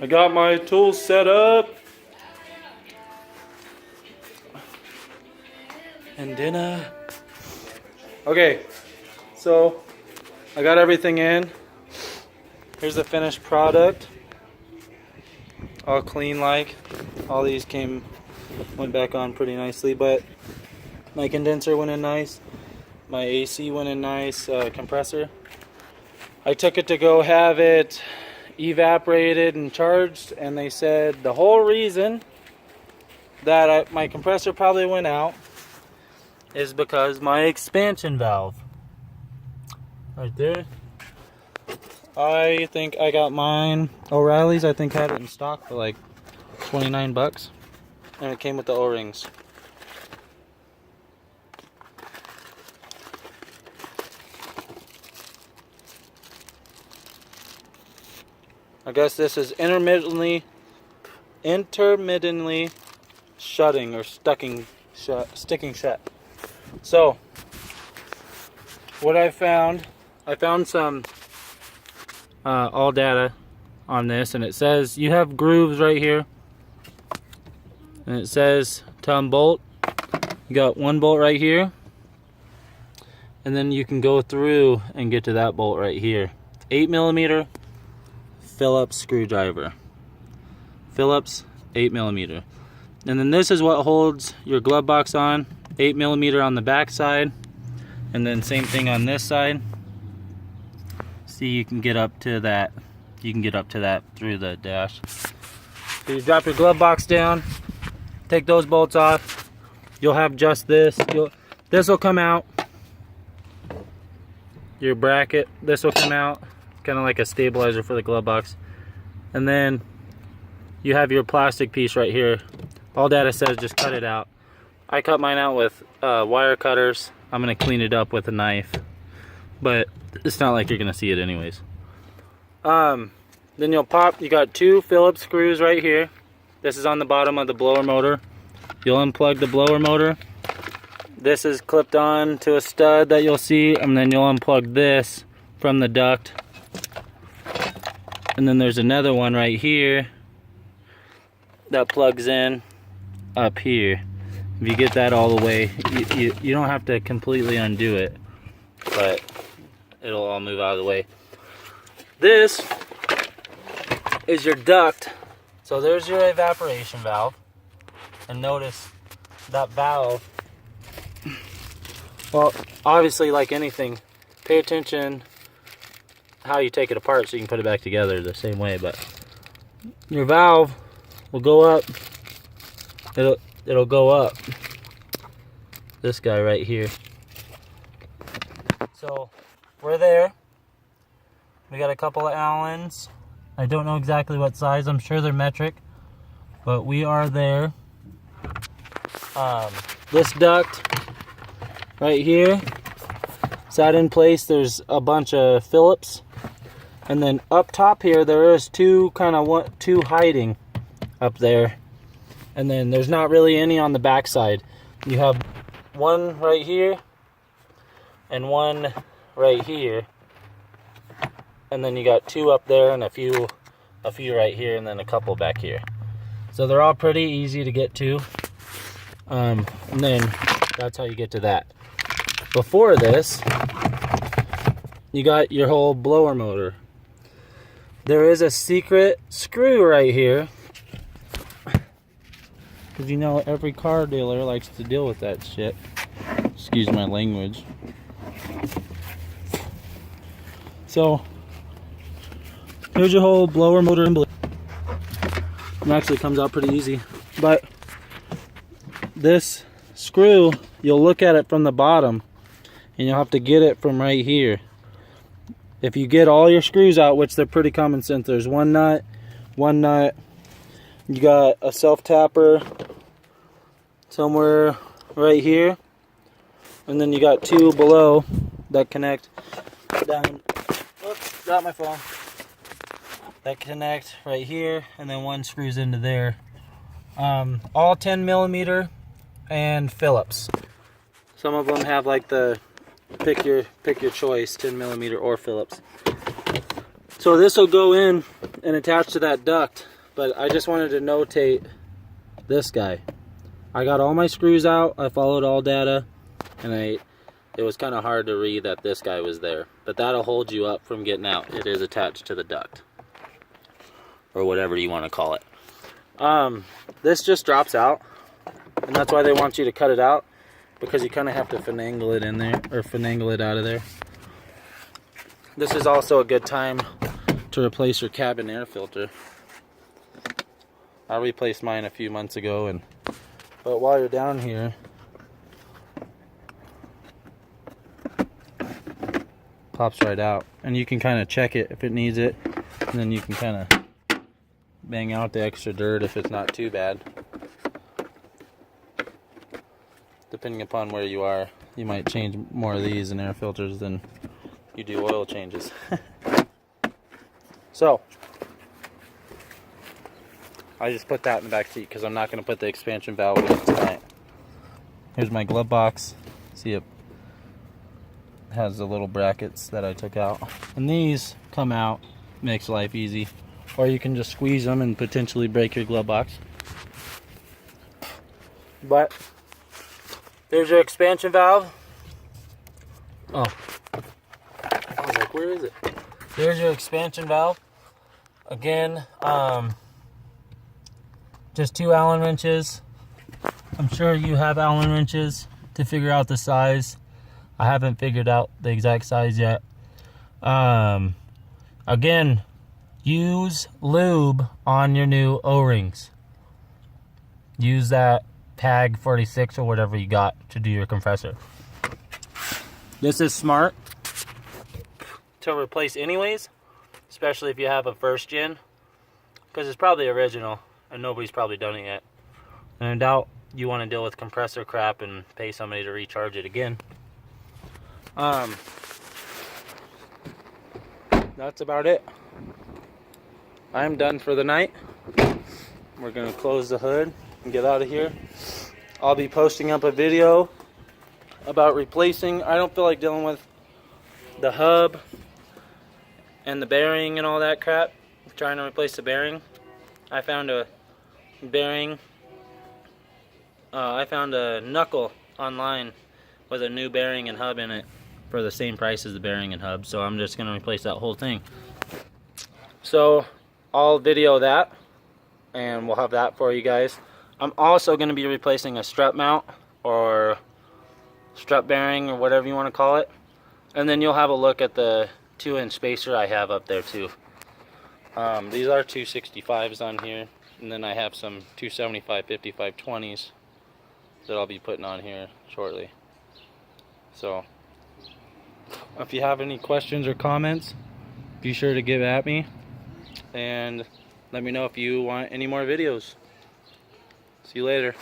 I got my tools set up. And dinner. Okay, so I got everything in. Here's the finished product. All clean like. All these went back on pretty nicely, but my condenser went in nice. My AC went in nice, compressor. I took it to go have it evaporated and charged, and they said the whole reason that my compressor probably went out is because my expansion valve right there. I think I got mine. O'Reilly's, I think, had it in stock for like 29 bucks, and it came with the O-rings. I guess this is intermittently shutting or sticking shut. So what I found some all data on this, and it says you have grooves right here, and it says to unbolt. You got one bolt right here, and then you can go through and get to that bolt right here. 8mm Phillips screwdriver. Phillips 8mm. And then this is what holds your glove box on. 8mm on the back side, and then same thing on this side. See, you can get up to that. You can get up to that through the dash. So you drop your glove box down, take those bolts off. You'll have just this. This will come out. Your bracket. This will come out. Kind of like a stabilizer for the glove box. And then you have your plastic piece right here. All data says just cut it out. I cut mine out with wire cutters. I'm gonna clean it up with a knife, but it's not like you're gonna see it anyways. Then you'll pop. You got two Phillips screws right here. This is on the bottom of the blower motor. You'll unplug the blower motor. This is clipped on to a stud that you'll see, and then you'll unplug this from the duct. And then there's another one right here that plugs in up here. If you get that all the way, you don't have to completely undo it, but it'll all move out of the way. This is your duct. So there's your evaporation valve. And notice that valve, well, obviously like anything, pay attention how you take it apart so you can put it back together the same way. But your valve will go up. It'll go up. This guy right here. So we're there. We got a couple of Allens. I don't know exactly what size. I'm sure they're metric, but we are there. This duct right here, sat in place. There's a bunch of Phillips, and then up top here there is two hiding up there, and then there's not really any on the back side. You have one right here and one right here, and then you got two up there and a few right here, and then a couple back here. So they're all pretty easy to get to, and then that's how you get to that. Before this, you got your whole blower motor. There is a secret screw right here, because you know every car dealer likes to deal with that shit. Excuse my language. So here's your whole blower motor. It actually comes out pretty easy, but this screw, you'll look at it from the bottom and you'll have to get it from right here. If you get all your screws out, which they're pretty common sense, there's one nut, you got a self tapper somewhere right here, and then you got two below that connect down. Oops, got my phone. That connect right here, and then one screws into there. All 10mm and Phillips. Some of them have like the pick your choice, 10mm or Phillips. So this will go in and attach to that duct, but I just wanted to notate this guy. I got all my screws out, I followed all data, and it was kind of hard to read that this guy was there. But that'll hold you up from getting out. It is attached to the duct, or whatever you want to call it. This just drops out, and that's why they want you to cut it out, because you kind of have to finagle it in there, or finagle it out of there. This is also a good time to replace your cabin air filter. I replaced mine a few months ago, but while you're down here, pops right out, and you can kind of check it if it needs it, and then you can kind of bang out the extra dirt if it's not too bad. Depending upon where you are, you might change more of these in air filters than you do oil changes. So I just put that in the back seat because I'm not going to put the expansion valve in it tonight. Here's my glove box. See, it has the little brackets that I took out, and these come out, makes life easy. Or you can just squeeze them and potentially break your glove box. But there's your expansion valve. Oh, I was like, where is it? There's your expansion valve. Again, just 2 Allen wrenches. I'm sure you have Allen wrenches to figure out the size. I haven't figured out the exact size yet. Again, use lube on your new O-rings. Use that tag 46 or whatever you got to do your compressor. This is smart to replace anyways, especially if you have a first gen, because it's probably original and nobody's probably done it yet. And I doubt you want to deal with compressor crap and pay somebody to recharge it again. That's about it. I'm done for the night. We're gonna close the hood and get out of here. I'll be posting up a video about replacing. I don't feel like dealing with the hub and the bearing and all that crap, trying to replace the bearing. I found a bearing, I found a knuckle online with a new bearing and hub in it for the same price as the bearing and hub, so I'm just going to replace that whole thing. So I'll video that, and we'll have that for you guys. I'm also going to be replacing a strut mount, or strut bearing, or whatever you want to call it. And then you'll have a look at the 2-inch spacer I have up there too. These are 265s on here, and then I have some 275 5520s that I'll be putting on here shortly. So if you have any questions or comments, be sure to give at me, and let me know if you want any more videos. See you later.